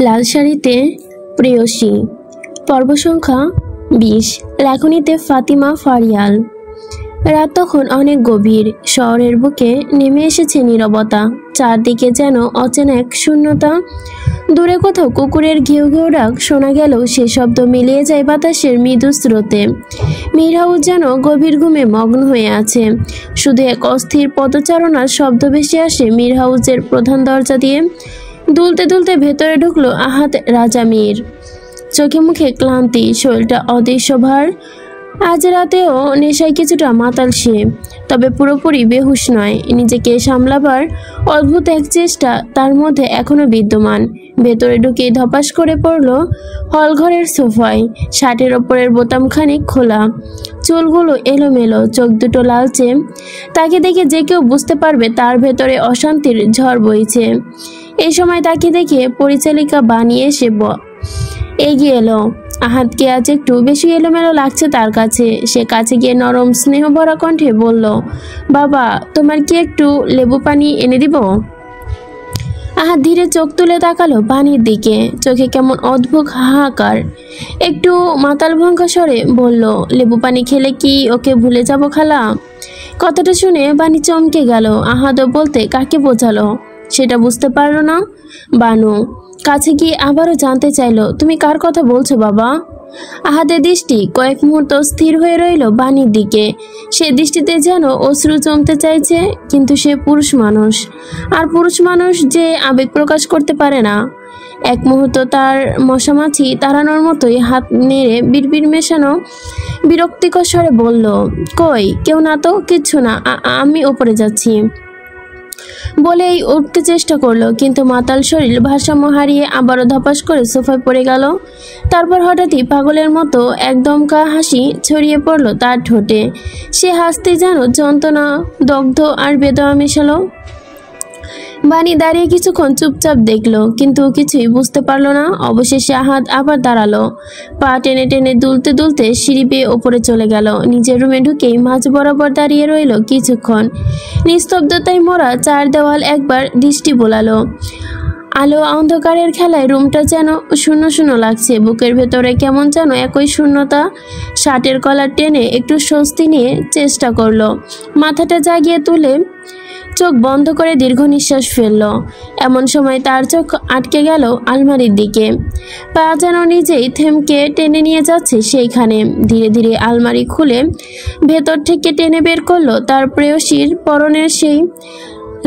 লাল শাড়িতে প্রেয়সী, পর্ব সংখ্যা 20। লেখনীতে ফাতিমা ফারিয়াল। রাত তখন অনেক গভীর। শহরের বুকে নেমে এসেছে নীরবতা। চারদিকে যেন অচেনা এক শূন্যতা। দূরে কোথাও কুকুরের ঘেউ ঘেউ ডাক শোনা গেলেও সে শব্দ মিলিয়ে যায় বাতাসের মৃদু স্রোতে। মিরহাউস যেন গভীর ঘুমে মগ্ন হয়ে আছে। শুধু এক অস্থির পদচারণার শব্দ ভেসে আসে মিরহাউসের প্রধান দরজা দিয়ে। দুলতে দুলতে ভেতরে ঢুকলো আহাদ রাজা মীর। চোখে মুখে ক্লান্তি, শরীরটা অদৃশ্য ভার। আজ রাতেও নেশায় কিছুটা মাতাল সে, তবে পুরোপুরি বেহুশ নয়। নিজেকে সামলাবার অদ্ভুত এক চেষ্টা তার মধ্যে এখনো বিদ্যমান। ভেতরে ঢুকে ধপাস করে পড়ল হলঘরের সোফায়। শার্টের ওপরের বোতামখানি খোলা, চুলগুলো এলোমেলো, চোখ দুটো লালচে। তাকে দেখে যে কেউ বুঝতে পারবে তার ভেতরে অশান্তির ঝড় বইছে। এই সময় তাকে দেখে পরিচালিকা বানিয়ে এসে এগিয়ে এলো। আহাদকে আজ একটু বেশি এলোমেলো লাগছে তার কাছে। সে কাছে গিয়ে নরম স্নেহ ভরা কণ্ঠে বলল, বাবা, তোমার কি একটু লেবু পানি এনে দিব? আহাদ ধীরে চোখ তুলে তাকালো পানির দিকে। চোখে কেমন অদ্ভুত হাহাকার। একটু মাতাল ভঙ্গা স্বরে বলল, লেবু পানি খেলে কি ওকে ভুলে যাব খালা? কথাটা শুনে বানি চমকে গেল। আহাদও বলতে কাকে বোঝালো সেটা বুঝতে পারল না। বানু কাছে গিয়ে আবারও জানতে চাইলো, তুমি কার কথা বলছো বাবা? আহাদের দৃষ্টি কয়েক মুহূর্ত স্থির হয়ে রইল বাণীর দিকে। সে দৃষ্টিতে যেন অশ্রু জমতে চাইছে, কিন্তু সে পুরুষ মানুষ, আর পুরুষ মানুষ যে আবেগ প্রকাশ করতে পারে না। এক মুহূর্ত তার মশামাছি তাড়ানোর মতোই হাত নেড়ে বিড়বিড় মেশানো বিরক্তিকর স্বরে বলল, কই কেউ না তো? কিচ্ছু না, আমি ওপরে যাচ্ছি বলেই উঠতে চেষ্টা করলো, কিন্তু মাতাল শরীর ভারসাম্য হারিয়ে আবারও ধপাস করে সোফায় পড়ে গেল। তারপর হঠাৎই পাগলের মতো একদমকা হাসি ছড়িয়ে পড়লো তার ঠোঁটে। সে হাসতে যেন যন্ত্রণা, দগ্ধ আর বেদনা মেশালো। বানি দাঁড়িয়ে কিছুক্ষণ চুপচাপ দেখলো, কিন্তু কিছুই বুঝতে পারলো না। অবশেষে আহাদ আবার দাঁড়ালো। পা টেনে টেনে দুলতে দুলতে সিঁড়ি বেয়ে ওপরে চলে গেল। নিজের রুমে ঢুকেই মাঝ বরাবর দাঁড়িয়ে রইল কিছুক্ষণ। নিস্তব্ধতায় মোড়া চার দেওয়াল একবার দৃষ্টি বোলালো। আলো অন্ধকারের খেলায় রুমটা যেন শূন্য শূন্য লাগছে। বুকের ভেতরে কেমন যেন একই শূন্যতা। শার্টের কলার টেনে একটু স্বস্তি নিয়ে চেষ্টা করলো। মাথাটা জাগিয়ে তুলে চোখ বন্ধ করে দীর্ঘ নিঃশ্বাস ফেলল। এমন সময় তার চোখ আটকে গেল আলমারির দিকে। পা যেন নিজেই থেমকে টেনে নিয়ে যাচ্ছে সেইখানে। ধীরে ধীরে আলমারি খুলে ভেতর থেকে টেনে বের করলো তার প্রেয়সীর পরনের সেই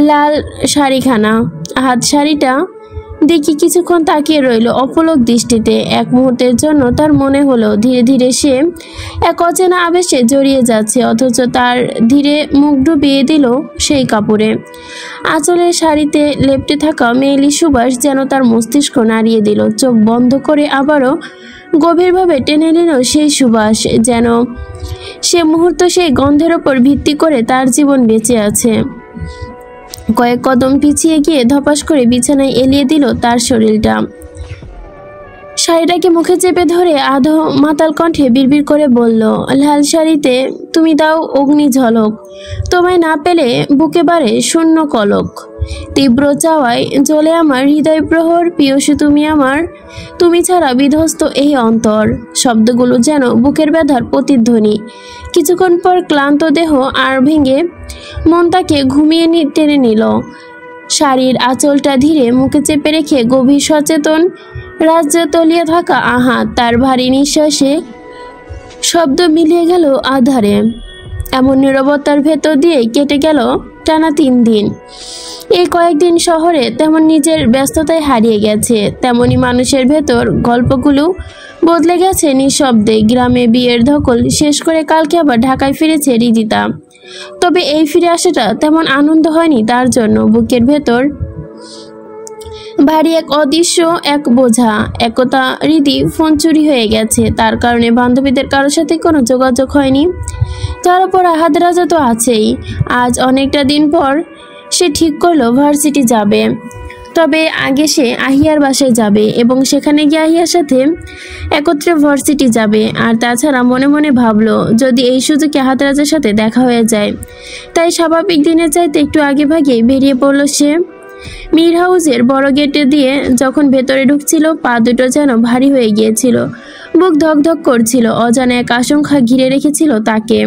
লাল শাড়িখানা। হাত শাড়িটা দেখি কিছুক্ষণ তাকিয়ে রইল অপলক দৃষ্টিতে। এক মুহূর্তের জন্য তার মনে হলো ধীরে ধীরে সে এক অচেনা আবেশে জড়িয়ে যাচ্ছে, অথচ তার ধীরে মুখ ডুবিয়ে দিল সেই কাপড়ে। আঁচলের শাড়িতে লেপ্টে থাকা মেয়েলি সুবাস যেন তার মস্তিষ্ক নাড়িয়ে দিল। চোখ বন্ধ করে আবারও গভীরভাবে টেনে নিল সেই সুবাস, যেন সে মুহূর্ত সেই গন্ধের ওপর ভিত্তি করে তার জীবন বেঁচে আছে। কয়েক কদম পিছিয়ে গিয়ে ধপাস করে বিছানায় এলিয়ে দিল তার শরীরটা। শাড়িটাকে মুখে চেপে ধরে আধো মাতাল কণ্ঠে বিড়বিড় করে বলল, লাল শাড়িতে তুমি দাও অগ্নি ঝলক, তোমায় না পেলে বুকে বাড়ে শূন্য কলক। তীব্র চাওয়ায় জ্বলে আমার হৃদয় প্রহর, প্রিয়সী তুমি আমার, তুমি ছাড়া বিধ্বস্ত এই অন্তর। শব্দগুলো যেন বুকের ব্যথার প্রতিধ্বনি। কিছুক্ষণ পর ক্লান্ত দেহ আর ভেঙে মন তাকে ঘুমিয়ে টেনে নিল। শাড়ির আঁচলটা ধীরে মুখে চেপে রেখে গভীর সচেতন রাজ্যে তলিয়ে থাকা আহাদ তার ভারী নিঃশ্বাসে শব্দ মিলিয়ে গেল আধারে। এমন নীরবতার ভেতর দিয়ে কেটে গেল টানা 3 দিন। এই কয়েকদিন শহরে তেমন নিজের ব্যস্ততায় হারিয়ে গেছে, তেমনি মানুষের ভেতর গল্পগুলো বদলে গেছে নিঃশব্দে। গ্রামে বিয়ের ধকল শেষ করে কালকে আবার ঢাকায় ফিরেছে রিদিতা। তবে এই ফিরে আসাটা তেমন আনন্দ হয়নি তার জন্য। বুকের ভেতর ভারী এক অদৃশ্য এক বোঝা। একতা রীতি ফোন চুরি হয়ে গেছে, তার কারণে বান্ধবীদের কারোর সাথে কোনো যোগাযোগ হয়নি। তার উপর আহাদ রাজা তো আছেই। আজ অনেকটা দিন পর সে ঠিক করলো ভার্সিটি যাবে, তবে আগে সে আহিয়ার বাসায় যাবে এবং সেখানে গিয়ে আহিয়ার সাথে একত্রে ভার্সিটি যাবে। আর তাছাড়া মনে মনে ভাবলো যদি এই সুযোগে আহাদ রাজার সাথে দেখা হয়ে যায়। তাই স্বাভাবিক দিনের চাইতে একটু আগে ভাগে বেরিয়ে পড়ল সে। মীর হাউসের বড় গেটে দিয়ে যখন ভেতরে ঢুকছিল, পা দুটো যেন ভারী হয়ে গিয়েছিল, বুক ধকধক করছিল, অজানা এক আশঙ্কা ঘিরে রেখেছিল তাকে।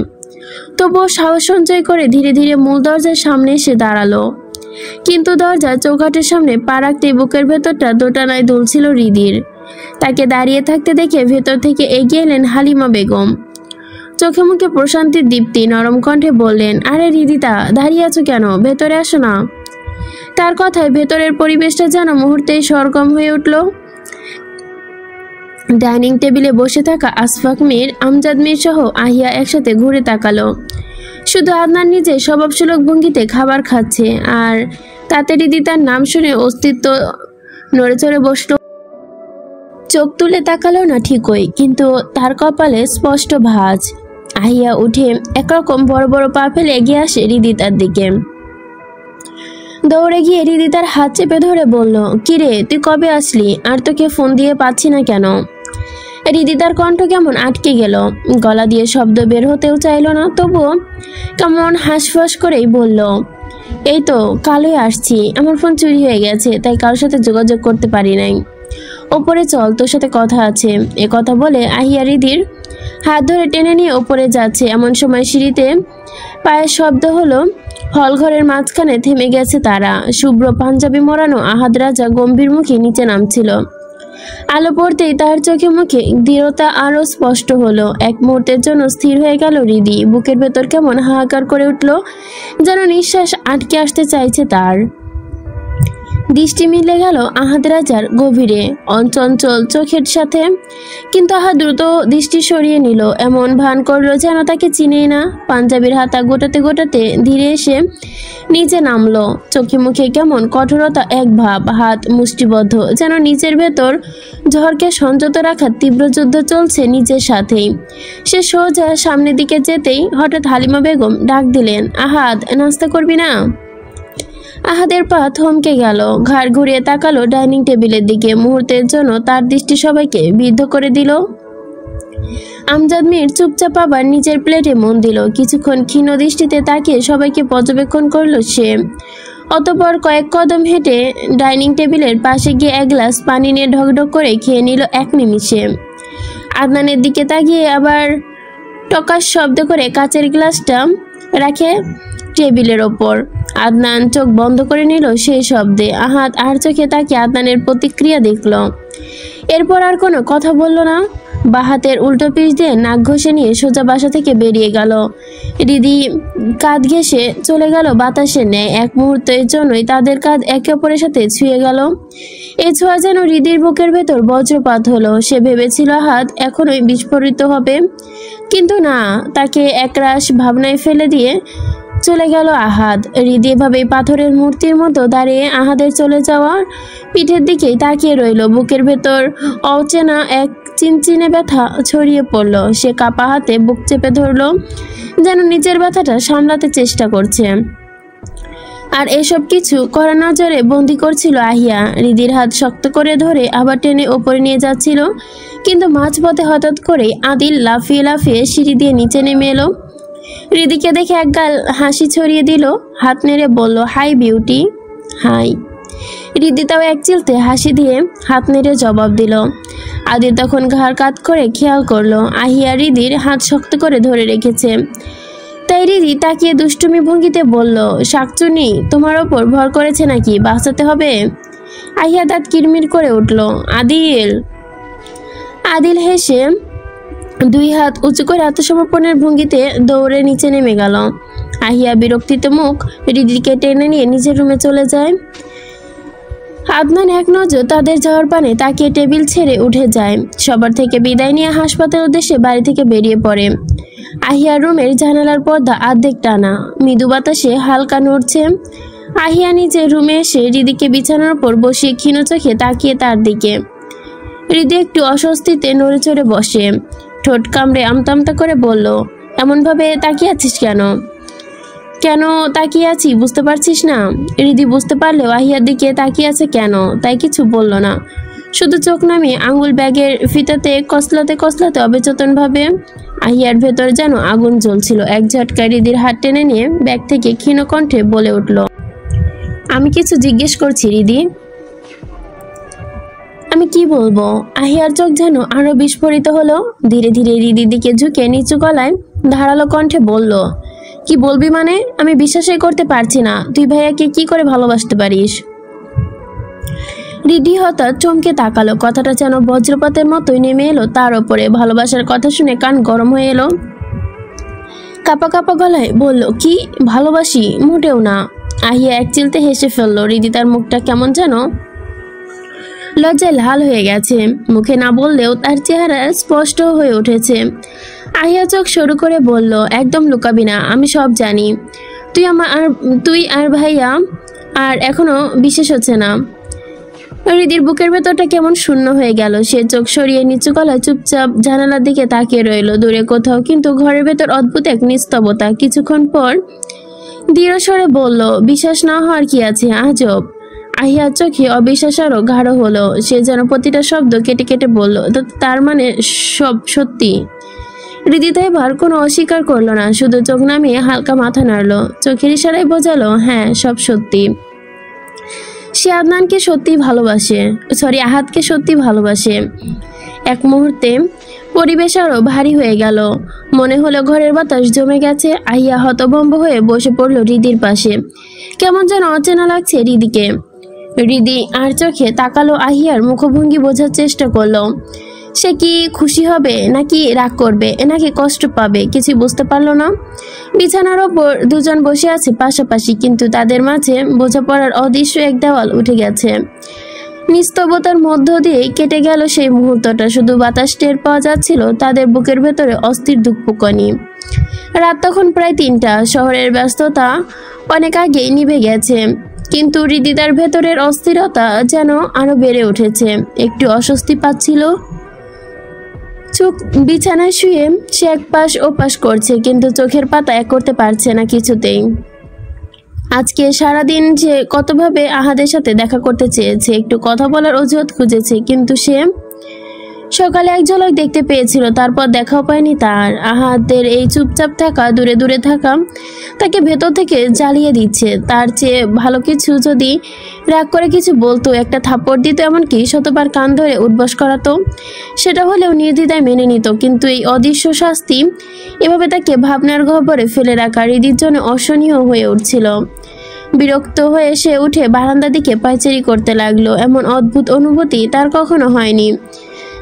তবুও সাহস সঞ্চয় করে ধীরে ধীরে মূল দরজার সামনে এসে দাঁড়ালো। কিন্তু দরজার চৌকাঠের সামনে পা রাখতেই বুকের ভেতরটা দোটানায় দুলছিল হৃদির। তাকে দাঁড়িয়ে থাকতে দেখে ভেতর থেকে এগিয়ে এলেন হালিমা বেগম। চোখে মুখে প্রশান্তির দীপ্তি, নরম কণ্ঠে বললেন, আরে হৃদিতা, দাঁড়িয়ে আছো কেন? ভেতরে আসো না। তার কথায় ভেতরের পরিবেশটা যেন মুহূর্তেই সরগম হয়ে উঠল। ডাইনিং টেবিলে বসে থাকা আশফাক মীর, আমজাদ মীর সহ আহিয়া একসাথে ঘুরে তাকালো। শুধু আদনান নিজে স্বভাবসুলভ ভঙ্গিতে খাবার খাচ্ছে, আর তাতে হৃদিতার নাম শুনে অস্তিত্ব নড়ে চড়ে বসলো। চোখ তুলে তাকালো না ঠিকই, কিন্তু তার কপালে স্পষ্ট ভাঁজ। আহিয়া উঠে একরকম বড় বড় পা ফেলে এগিয়ে আসে হৃদিতার দিকে। দৌড়ে গিয়ে হৃদিতার হাত চেপে ধরে বলল, কিরে, তুই কবে আসলি? আর তোকে ফোন দিয়ে পাচ্ছি না কেন? হৃদিতার কণ্ঠ কেমন আটকে গেল, গলা দিয়ে শব্দ বের হতেও চাইল না, তবুও কেমন হাঁসফাঁস করেই বলল, এই তো কালই আসছি, আমার ফোন চুরি হয়ে গেছে, তাই কারোর সাথে যোগাযোগ করতে পারি নাই। ওপরে চল, তোর সাথে কথা আছে। এ কথা বলে আহিয়া হৃদির হাত ধরে টেনে নিয়ে ওপরে যাচ্ছে। এমন সময় সিঁড়িতে পায়ের শব্দ হলো। হলঘরের মাঝখানে থেমে গেছে তারা। শুভ্র পাঞ্জাবি মোড়ানো আহাদ রাজা গম্ভীর মুখে নিচে নামছিল। আলো পড়তেই তার চোখে মুখে দৃঢ়তা আরো স্পষ্ট হলো। এক মুহূর্তের জন্য স্থির হয়ে গেল হৃদি। বুকের ভেতর কেমন হাহাকার করে উঠল, যেন নিঃশ্বাস আটকে আসতে চাইছে তার। দৃষ্টি মিলে গেল আহাদ রাজার গভীরে, অঞ্চঞ্চল চোখের সাথে, কিন্তু আহাদ দ্রুত দৃষ্টি সরিয়ে নিল, এমন ভান করলো যেন তাকে চিনেই না। পাঞ্জাবির হাতা গোটাতে গোটাতে ধীরে এসে নিচে নামলো। চোখে মুখে কেমন কঠোরতা এক ভাব, হাত মুষ্টিবদ্ধ, যেন নিচের ভেতর ঝড়কে সংযত রাখার তীব্র যুদ্ধ চলছে নিজের সাথেই। সে সোজা সামনের দিকে যেতেই হঠাৎ হালিমা বেগম ডাক দিলেন, আহাদ, নাস্তা করবি না? আহাদের পা থমকে গেল, ঘাড় ঘুরিয়ে তাকালো ডাইনিং টেবিলের দিকে। মুহূর্তের জন্য তার দৃষ্টি সবাইকে বিদ্ধ করে দিল। আমজাদ মীর চুপচাপ আবার নিজের প্লেটে মন দিল। কিছুক্ষণ ক্ষীণ দৃষ্টিতে তাকিয়ে সবাইকে পর্যবেক্ষণ করলো সে। অতঃপর কয়েক কদম হেঁটে ডাইনিং টেবিলের পাশে গিয়ে এক গ্লাস পানি নিয়ে ঢকঢক করে খেয়ে নিল এক নিমিষে। আদনানের দিকে তাকিয়ে আবার টকাস শব্দ করে কাচের গ্লাসটা রাখে টেবিলের ওপর। আদনান চোখ বন্ধ করে নিল সেই শব্দে। আহাদ আর চোখে তাকে আদনানের প্রতিক্রিয়া দেখল। এরপর আর কোনো কথা বলল না। বাহাতের উল্টো পিঠ দিয়ে নাক ঘষে নিয়ে সোজা বাসা থেকে বেরিয়ে গেল। হৃদি কাঁধ ঘেঁষে চলে গেল বাতাসের ন্যায়। এক মুহূর্তের জন্যই তাদের কাঁধ একে অপরের সাথে ছুঁয়ে গেল। এই ছোঁয়া যেন হৃদির বুকের ভেতর বজ্রপাত হলো। সে ভেবেছিল আহাদ এখনোই বিস্ফোরিত হবে, কিন্তু না, তাকে একরাশ ভাবনায় ফেলে দিয়ে চলে গেল আহাদ। হৃদি এভাবেই পাথরের মূর্তির মতো দাঁড়িয়ে আহাদের চলে যাওয়ার পিঠের দিকেই তাকিয়ে রইল। বুকের ভেতর অচেনা এক চিনচিনে ব্যথা ছড়িয়ে পড়ল। সে কাপা হাতে বুক চেপে ধরল, যেন নিজের ব্যথাটা সামলাতে চেষ্টা করছে। আর এসব কিছু কড়া নজরে বন্দি করছিল আহিয়া। হৃদির হাত শক্ত করে ধরে আবার টেনে ওপরে নিয়ে যাচ্ছিল, কিন্তু মাঝপথে হঠাৎ করেই আদিল লাফিয়ে লাফিয়ে সিঁড়ি দিয়ে নিচে নেমে এলো। হৃদিকে দেখে একগাল হাসি ছড়িয়ে দিল, হাত নেড়ে বলল, হাই বিউটি। হাই। হৃদি তাও এক চিলতে হাসি দিয়ে হাত নেড়ে জবাব দিল। আদিল তখন ঘাড় কাত করে খেয়াল করলো আহিয়া হৃদির হাত শক্ত করে ধরে রেখেছে। তাই হৃদি তাকিয়ে দুষ্টুমি ভঙ্গিতে বলল, শাকচুনি, তোমার ওপর ভর করেছে নাকি? বাঁচাতে হবে। আহিয়া দাঁত কিরমির করে উঠল। আদিল। আদিল হেসে দুই হাত উঁচু করে আত্মসমর্পণের ভঙ্গিতে দৌড়ে নিচে নেমে গেল। আহিয়া বিরক্তিতে মুখ হৃদিকে টেনে নিয়ে নিজের রুমে চলে যায়। আদনান এক নজর তাদের যাওয়ার পানে তাকিয়ে টেবিল ছেড়ে উঠে যায়। সবার থেকে বিদায় নিয়ে হাসপাতালের উদ্দেশ্যে বাড়ি থেকে বেরিয়ে পড়ে। আহিয়ার রুমের জানালার পর্দা আর্ধেক টানা, মৃদু বাতাসে হালকা নড়ছে। আহিয়া নিজের রুমে এসে হৃদিকে বিছানার উপর বসিয়ে ক্ষীণ চোখে তাকিয়ে তার দিকে। হৃদি একটু অস্বস্তিতে নড়ে চড়ে বসে, ঠোঁট কামড়ে আমতা আমতা করে বলল, এমনভাবে তাকিয়ে আছিস কেন? কেন তাকিয়ে আছি বুঝতে পারছিস না? হৃদি বুঝতে পারলেও আহিয়ার দিকে তাকিয়ে আছে কেন তাই কিছু বলল না। শুধু চোখ নামিয়ে আঙুল ব্যাগের ফিতাতে কসলাতে কসলাতে অবচেতনভাবে। আহিয়ার ভেতর যেন আগুন জ্বলছিল। এক ঝটকায় হৃদির হাত টেনে নিয়ে ব্যাগ থেকে ক্ষীণ কণ্ঠে বলে উঠল, আমি কিছু জিজ্ঞেস করছি রিদি। আমি কি বলবো? আহিয়ার চোখ যেন আরো বিস্ফোরিত হলো। ধীরে ধীরে রিদির দিকে ঝুঁকে নিচু গলায় ধারালো কণ্ঠে বলল, কি বলবি মানে? আমি বিশ্বাসই করতে পারছি না তুই ভাইয়াকে কি করে ভালোবাসতে পারিস। রিদি হঠাৎ চমকে তাকালো। কথাটা যেন বজ্রপাতের মতোই নেমে এলো তার ওপরে। ভালোবাসার কথা শুনে কান গরম হয়ে এলো। কাপা কাপা গলায় বলল, কি ভালোবাসি? মোটেও না। আহিয়া এক চিলতে হেসে ফেললো। রিদি তার মুখটা কেমন যেন লজ্জায় লাল হয়ে গেছে। মুখে না বললেও তার চেহারা স্পষ্ট হয়ে উঠেছে। আহিয়া চোখ সরু করে বলল, একদম লুকাবি না, আমি সব জানি। তুই আর ভাইয়া আর এখনো বিশেষ হচ্ছে না। রিদির বুকের ভেতরটা কেমন শূন্য হয়ে গেল। সে চোখ সরিয়ে নিচু গলায় চুপচাপ জানালার দিকে তাকিয়ে রইল, দূরে কোথাও, কিন্তু ঘরের ভেতর অদ্ভুত এক নিস্তবতা। কিছুক্ষণ পর দৃঢ় স্বরে বলল, বিশ্বাস না হওয়ার কি আছে, আজব। আহিয়ার চোখে অবিশ্বাস আরো গাঢ় হলো। সে যেন প্রতিটা শব্দ কেটে কেটে বলল, তার মানে সব সত্যি? রিদি তাই এবার কোনো অস্বীকার করলো না, শুধু চোখ নামিয়ে হালকা মাথা নাড়ল। চোখের ইশারায় বোঝালো, হ্যাঁ সব সত্যি। সে আদনানকে সত্যি ভালোবাসে, আহাদকে সত্যি ভালোবাসে। এক মুহূর্তে পরিবেশ আরো ভারী হয়ে গেল। মনে হলো ঘরের বাতাস জমে গেছে। আহিয়া হতভম্ব হয়ে বসে পড়ল রিদির পাশে। কেমন যেন অচেনা লাগছে রিদিকে। রিদি আর চোখে তাকালো আহিয়ার মুখভঙ্গি বোঝার চেষ্টা করলো। সে কি খুশি হবে, নাকি রাগ করবে, নাকি কষ্ট পাবে, কিছু বুঝতে পারলো না। বিছানার ওপর দুজন বসে আছে পাশাপাশি, কিন্তু তাদের মাঝে বোঝাপড়ার অদৃশ্য এক দেওয়াল উঠে গেছে। নিস্তবতার মধ্য দিয়ে কেটে গেল সেই মুহূর্তটা। শুধু বাতাস টের পাওয়া যাচ্ছিল তাদের বুকের ভেতরে অস্থির ধুকপুকানি। রাত তখন প্রায় 3টা। শহরের ব্যস্ততা অনেক আগেই নিভে গেছে, কিন্তু হৃদিতার ভেতরের অস্থিরতা যেন আরো বেড়ে উঠেছে। একটু অস্বস্তি পাচ্ছিল। চোখ বিছানায় শুয়ে সে এক পাশ ওপাশ করছে, কিন্তু চোখের পাতা এক করতে পারছে না কিছুতেই। আজকে সারাদিন সে কতভাবে আহাদের সাথে দেখা করতে চেয়েছে, একটু কথা বলার অজুহাত খুঁজেছে, কিন্তু সে সকালে এক ঝলক দেখতে পেয়েছিল, তারপর দেখাও পায়নি তার। আহাদের এই চুপচাপ থাকা, দূরে দূরে থাকা তাকে ভেতর থেকে জ্বালিয়ে দিচ্ছে। তার চেয়ে ভালো কিছু যদি রাগ করে কিছু বলতো, একটা থাপ্পড় দিত, এমনকি শতবার কান ধরে উঠবস করাতো, সেটা হলেও নির্দ্বিধায় মেনে নিত। কিন্তু এই অদৃশ্য শাস্তি, এভাবে তাকে ভাবনার গহ্বরে ফেলে রাখা হৃদির জন্য অসহনীয় হয়ে উঠছিল। বিরক্ত হয়ে সে উঠে বারান্দার দিকে পায়চারি করতে লাগলো। এমন অদ্ভুত অনুভূতি তার কখনো হয়নি।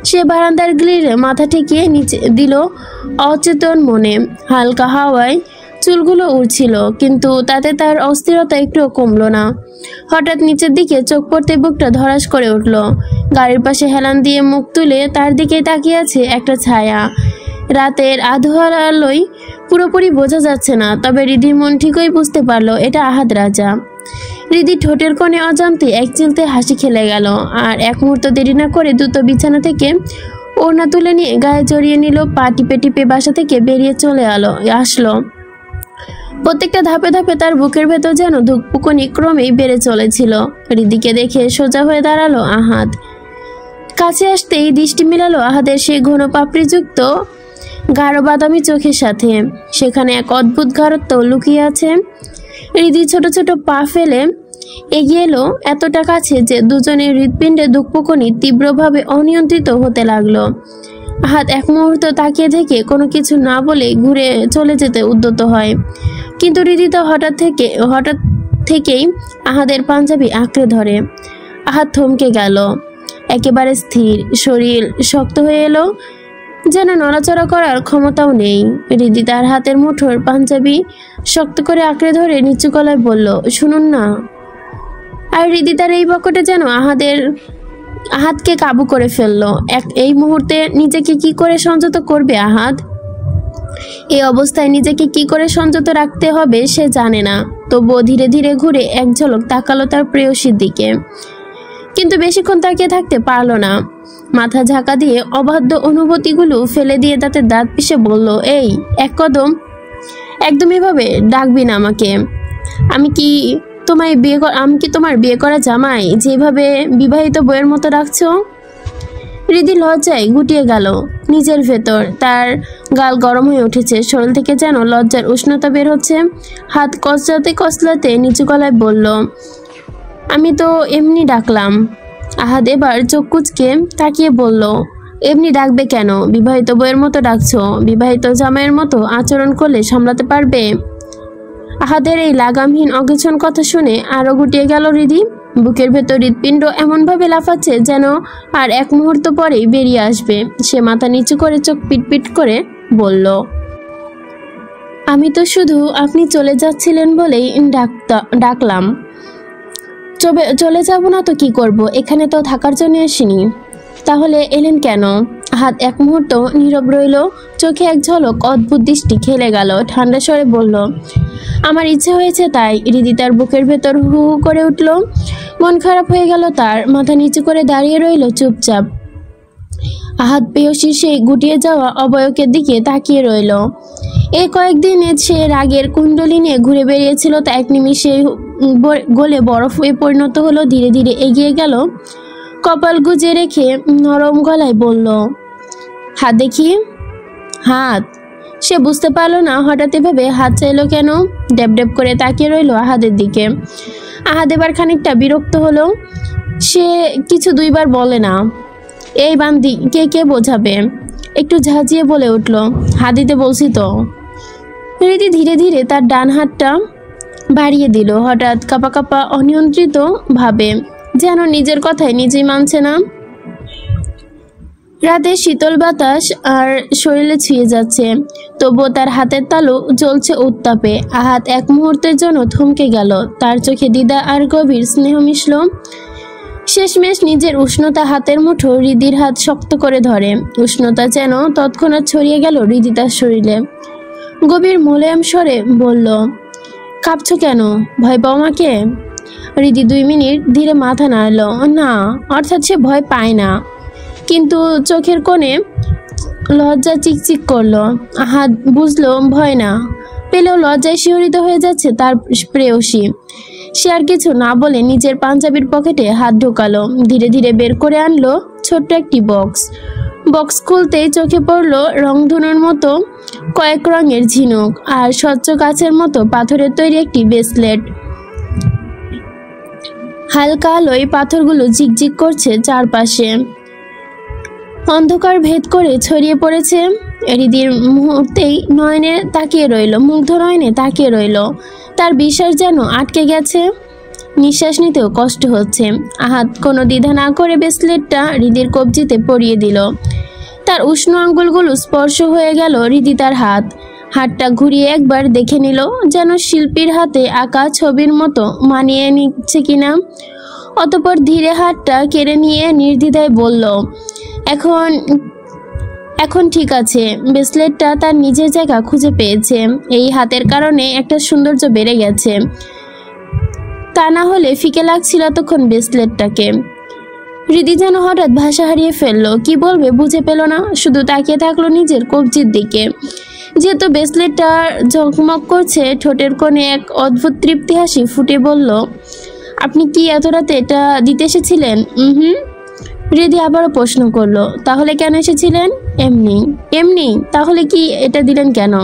সে বারান্দার গ্রিলে মাথা ঠেকিয়ে নিচে দিল অচেতন মনে। হালকা হাওয়ায় চুলগুলো উড়ছিল, কিন্তু তাতে তার অস্থিরতা একটুও কমলো না। হঠাৎ নিচের দিকে চোখ পড়তে বুকটা ধড়াস করে উঠল। গাড়ির পাশে হেলান দিয়ে মুখ তুলে তার দিকে তাকিয়ে আছে একটা ছায়া। রাতের আধোয়ার আলোয় পুরোপুরি বোঝা যাচ্ছে না, তবে হৃদির মন ঠিকই বুঝতে পারলো এটা আহাদ রাজা। হৃদি ঠোঁটের কোণে অজান্তে এক চিলতে হাসি খেলে গেল, আর এক মুহূর্ত দেরি না করে দ্রুত বিছানা থেকে ওড়না তুলে নিয়ে গায়ে জড়িয়ে নিল। পা টিপে টিপে বাসা থেকে বেরিয়ে চলে আসলো। প্রত্যেকটা ধাপে ধাপে তার বুকের ভেতর যেন ধুকপুকুনি ক্রমেই বেড়ে চলেছিল। হৃদিকে দেখে সোজা হয়ে দাঁড়ালো আহাদ। কাছে আসতেই দৃষ্টি মেলালো আহাদের সেই ঘন পাপড়িযুক্ত গাঢ় বাদামি চোখের সাথে। সেখানে এক অদ্ভুত গাঢ়ত্ব লুকিয়ে আছে। হৃদি ছোট ছোট পা ফেলে এগিয়ে এলো এতটা কাছে যে দুজনের হৃৎপিণ্ডে ধুকপুকুনি তীব্রভাবে অনিয়ন্ত্রিত হতে লাগলো। আহাদ এক মুহূর্ত তাকিয়ে থেকে কোনো কিছু না বলে ঘুরে চলে যেতে উদ্যত হয়, কিন্তু হৃদি তো হঠাৎ থেকেই আহাদের পাঞ্জাবি আঁকড়ে ধরে। আহাদ থমকে গেল, একেবারে স্থির, শরীর শক্ত হয়ে এলো, যেন নড়াচড়া করার ক্ষমতাও নেই। হৃদি তার হাতের মুঠোর পাঞ্জাবি শক্ত করে আঁকড়ে ধরে নিচু গলায় বলল, শুনুন না। আর হৃদি তার এই বকটে যেন আহাদকে কাবু করে ফেললো। এই মুহূর্তে নিজেকে কি করে সংযত করবে আহাদ? এই অবস্থায় নিজেকে কি করে সংযত রাখতে হবে সে জানে না। তবুও ধীরে ধীরে ঘুরে এক ঝলক তাকালো তার প্রেয়সীর দিকে, কিন্তু বেশিক্ষণ তাকিয়ে থাকতে পারলো না। মাথা ঝাঁকা দিয়ে অবাধ্য অনুভূতিগুলো ফেলে দিয়ে তাতে দাঁত পিষে বলল, এই এক কদম, একদম এভাবে ডাকবি না আমাকে। আমি কি তোমার বিয়ে করা জামাই, যেভাবে বিবাহিত বইয়ের মতো রাখছো? হৃদি লজ্জায় গুটিয়ে গেল নিজের ভেতর। তার গাল গরম হয়ে উঠেছে, শরীর থেকে যেন লজ্জার উষ্ণতা বের হচ্ছে। হাত কচলাতে কচলাতে নিচু গলায় বলল, আমি তো এমনি ডাকলাম। আহাদ এবার চোখ কুঁচকে তাকিয়ে বলল, এমনি ডাকবে কেন? বিবাহিত বউয়ের মতো ডাকছো। বিবাহিত জামাইয়ের মতো আচরণ করলে সামলাতে পারবে? আহাদের এই লাগামহীন অকেছন কথা শুনে আরো গুটিয়ে গেল হৃদি। বুকের ভেতর হৃৎপিণ্ড এমনভাবে লাফাচ্ছে যেন আর এক মুহূর্ত পরেই বেরিয়ে আসবে। সে মাথা নিচু করে চোখ পিটপিট করে বলল, আমি তো শুধু আপনি চলে যাচ্ছিলেন বলেই ডাকলাম। চলে যাব না তো কি করব? এখানে তো থাকার জন্য আসিনি। তাহলে এলেন কেন? হাত এক মুহূর্ত নীরব রইল। চোখে এক ঝলক অদ্ভুত দৃষ্টি খেলে গেল। ঠান্ডা স্বরে বলল, আমার ইচ্ছে হয়েছে তাই। হৃদি তার বুকের ভেতর হু হু করে উঠল। মন খারাপ হয়ে গেল তার। মাথা নিচু করে দাঁড়িয়ে রইল চুপচাপ। আহাদ পেয়সীর সেই গুটিয়ে যাওয়া অবয়কের দিকে তাকিয়ে রইল। এই কয়েকদিনে সে রাগের কুণ্ডলি নিয়ে ঘুরে বেরিয়েছিল, তা এক নিমিষে গলে বরফ হয়ে পরিণত হলো। ধীরে ধীরে এগিয়ে গেল, কপাল গুজে রেখে নরম গলায় বলল, হাত দেখি। হাত? সে বুঝতে পারলো না হঠাৎ এভাবে হাত চাইলো কেন। ড্যাব ড্যাব করে তাকিয়ে রইল আহাদের দিকে। আহাদ এবার খানিকটা বিরক্ত হলো। সে কিছু দুইবার বলে না। এই বান্দি কে কে বোঝাবে? একটু ঝাঁঝিয়ে বলে উঠল, হাত দিতে বলছি তো। হৃদি ধীরে ধীরে তার ডান হাতটা বাড়িয়ে দিল, হঠাৎ কাঁপা কাঁপা অনিয়ন্ত্রিত ভাবে, যেন নিজের কথায় নিজেই মানছে না। রাতে শীতল বাতাস আর শরীরে ছুঁয়ে যাচ্ছে, তবুও তার হাতের তালু জ্বলছে উত্তাপে। আহাত এক মুহূর্তের জন্য থমকে গেল। তার চোখে দ্বিধা আর গভীর স্নেহ মিশল। শেষমেশ নিজের উষ্ণতা হাতের মুঠো হৃদির হাত শক্ত করে ধরে। উষ্ণতা যেন তৎক্ষণাৎ ছড়িয়ে গেল হৃদি তার শরীরে। গভীর মোলায়েম স্বরে বলল, কাঁপছো কেন? ভয় পাও আমাকে? হৃদি 2 মিনিট ধীরে মাথা নাড়ল। না, অর্থাৎ সে ভয় পায় না, কিন্তু চোখের কোণে লজ্জা চিকচিক করলো। আহাদ বুঝলো ভয় না পেলেও লজ্জায় শিহরিত হয়ে যাচ্ছে তার প্রেয়সী। সে আর কিছু না বলে নিজের পাঞ্জাবির পকেটে হাত ঢোকালো। ধীরে ধীরে বের করে আনলো ছোট্ট একটি বক্স। বক্স খুলতেই চোখে পড়লো রংধনুর মতো কয়েক রঙের ঝিনুক আর স্বচ্ছ কাচের মতো পাথরের তৈরি একটি ব্রেসলেট। হালকা আলোয় পাথরগুলো ঝিকঝিক করছে চারপাশে। অন্ধকার ভেদ করে ছড়িয়ে পড়েছে। হৃদির মুহূর্তেই নয়নে তাকিয়ে রইল, মুগ্ধ নয়নে তাকিয়ে রইল। তার বিশ্বাস যেন আটকে গেছে, নিঃশ্বাস নিতেও কষ্ট হচ্ছে। আহাত কোনো দ্বিধা না করে ব্রেসলেটটা হৃদির কবজিতে পরিয়ে দিল। তার উষ্ণ আঙ্গুলগুলো স্পর্শ হয়ে গেল হৃদি তার হাতটা ঘুরিয়ে একবার দেখে নিল, যেন শিল্পীর হাতে আঁকা ছবির মতো মানিয়ে নিচ্ছে কিনা। অতঃপর ধীরে হাতটা কেড়ে নিয়ে নির্দ্বিধায় বলল, এখন ঠিক আছে। ব্রেসলেটটা তার নিজের জায়গা খুঁজে পেয়েছে। এই হাতের কারণে একটা সৌন্দর্য বেড়ে গেছে, তা না হলে ফিকে লাগছিল তখন ব্রেসলেটটাকে। হৃদি যেন হঠাৎ ভাষা হারিয়ে ফেললো, কি বলবে বুঝে পেল না। শুধু তাকিয়ে থাকলো নিজের কবজির দিকে। যেহেতু ব্রেসলেটটা ঝকমক করছে, ঠোঁটের কোণে এক অদ্ভুত তৃপ্তি হাসি ফুটে বলল, আপনি কি এত রাতে এটা দিতে এসেছিলেন? হৃদি আবারও প্রশ্ন করলো, তাহলে কেন এসেছিলেন? এমনি? তাহলে কি এটা দিলেন কেন?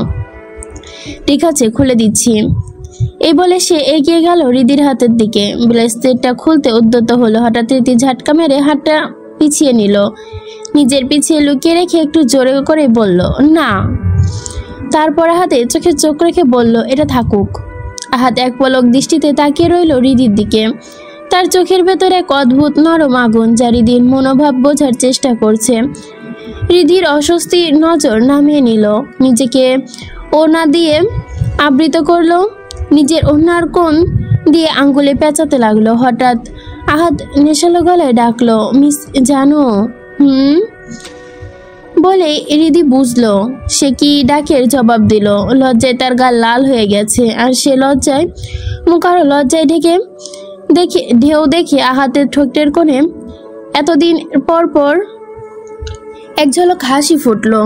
ঠিক আছে, খুলে দিচ্ছি। এই বলে সে এগিয়ে গেল হৃদির হাতের দিকে। ব্রেসলেটটা খুলতে উদ্যত হলো। হঠাৎ হৃদি ঝাটকা মেরে হাতটা পিছিয়ে নিল। নিজের পিছিয়ে লুকিয়ে রেখে একটু জোরে করে বলল, না। তারপর হাতে চোখে চোখ রেখে বলল, এটা থাকুক। হাত এক পলক দৃষ্টিতে তাকিয়ে রইল হৃদির দিকে। তার চোখের ভেতর এক অদ্ভুত নরম আগুন, যা হৃদির মনোভাব বোঝার চেষ্টা করছে। হৃদির অস্বস্তির নজর নামিয়ে নিল, নিজেকে ওড়না দিয়ে আবৃত করলো। নিজের ওড়নার কোণ দিয়ে আঙ্গুলে পেঁচাতে লাগলো। হঠাৎ আহাত নেশালো গলায় ডাকলো, মিস জানো? বলে হৃদি বুঝলো সে কি ডাকের জবাব দিল। লজ্জায় তার গাল লাল হয়ে গেছে, আর সে লজ্জায় মুখ আরো লজ্জায় ঢেউ দেখে আহাতের ঠোঁটের কোণে এতদিন পর এক ঝলক হাসি ফুটলো।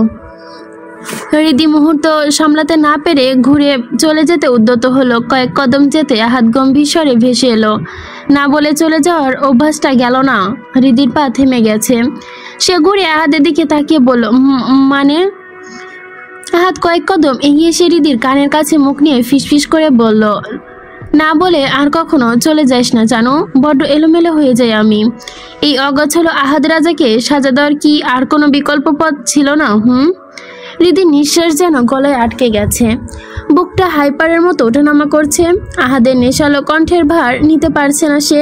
হৃদি মুহূর্ত সামলাতে না পেরে ঘুরে চলে যেতে উদ্যত হলো। কয়েক কদম যেতে আহাত গম্ভীর স্বরে ভেসে এলো, না বলে চলে যাওয়ার অভ্যাসটা গেল না। হৃদির পা থেমে গেছে। সে ঘুরে আহাতের দিকে তাকিয়ে বলল, মানে? আহাত কয়েক কদম এগিয়ে এসে হৃদির কানের কাছে মুখ নিয়ে ফিসফিস করে বলল, না বলে আর কখনো চলে যাস না, জানো বড্ড এলোমেলো হয়ে যায় আমি। এই অগোছালো আহাদ রাজাকে সাজা দেওয়ার কি আর কোনো বিকল্প পথ ছিল না? হৃদির নিঃশ্বাস যেন গলায় আটকে গেছে, বুকটা হাইপারের মতো ওঠানামা করছে। আহাদের নেশালো কণ্ঠের ভার নিতে পারছে না সে।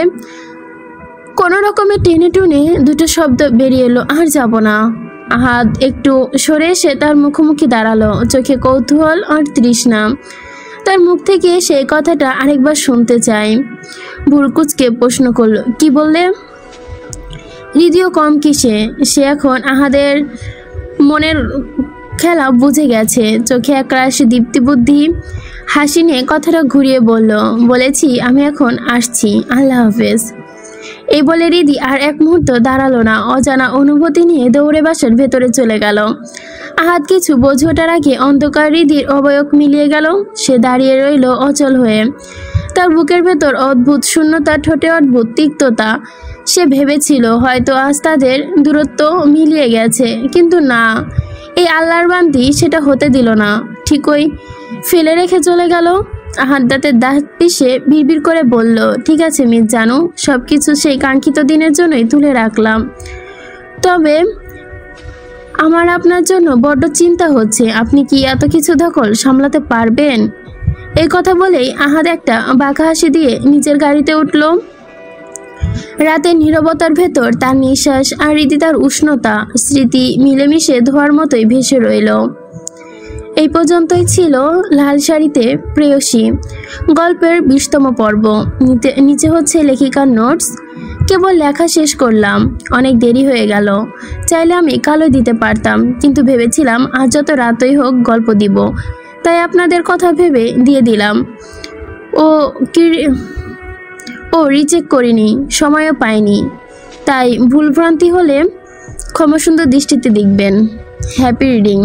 কোনো রকমে টেনে টুনে দুটো শব্দ বেরিয়ে এলো, আর যাব না। আহাদ একটু সরে এসে তার মুখোমুখি দাঁড়ালো, চোখে কৌতূহল আর তৃষ্ণা। তার মুখ থেকে সেই কথাটা আরেকবার শুনতে চাই। ভুরকুচকে প্রশ্ন করলো, কি বললে? হৃদিও কম কিসে, সে এখন আহাদের মনের খেলা বুঝে গেছে। চোখে একরাশ দীপ্তিবুদ্ধি হাসি নিয়ে কথাটা ঘুরিয়ে বলেছি আমি এখন আসছি, আল্লাহ হাফেজ। এই বলে হৃদি আর এক মুহূর্ত দাঁড়ালো না, অজানা অনুভূতি নিয়ে দৌড়ে বাসার ভেতরে চলে গেল। আহাদ কিছু বোঝে ওঠার আগে অন্ধকার হৃদির অবয়ব মিলিয়ে গেল। সে দাঁড়িয়ে রইল অচল হয়ে, তার বুকের ভেতর অদ্ভুত শূন্যতা, ঠোঁটে অদ্ভুত তিক্ততা। সে ভেবেছিল হয়তো আজ তাদের দূরত্ব মিলিয়ে গেছে, কিন্তু না, এই আল্লাহর বান্দি সেটা হতে দিল না, ঠিকই ফেলে রেখে চলে গেল। আহাদ দাঁতের দাঁত পিষে বিড়বিড় করে বলল, ঠিক আছে মিস জানু, সব কিছু সেই কাঙ্ক্ষিত দিনের জন্যই তুলে রাখলাম। তবে আমার আপনার জন্য বড্ড চিন্তা হচ্ছে, আপনি কি এত কিছু দখল সামলাতে পারবেন? এই কথা বলেই আহাদ একটা বাঁকা হাসি দিয়ে নিজের গাড়িতে উঠল। রাতের নীরবতার ভেতর তার নিঃশ্বাস আর হৃদি তার উষ্ণতা স্মৃতি মিলেমিশে ধোয়ার মতোই ভেসে রইল। এই পর্যন্তই ছিল লাল শাড়িতে প্রেয়সী গল্পের 20তম পর্ব। নিচে হচ্ছে লেখিকার নোটস। কেবল লেখা শেষ করলাম, অনেক দেরি হয়ে গেল। চাইলে আমি কালই দিতে পারতাম, কিন্তু ভেবেছিলাম আজ যত রাতই হোক গল্প দিব, তাই আপনাদের কথা ভেবে দিয়ে দিলাম। রিচেক করিনি, সময়ও পাইনি, তাই ভুলভ্রান্তি হলে ক্ষমাসুন্দর দৃষ্টিতে দেখবেন। Happy reading.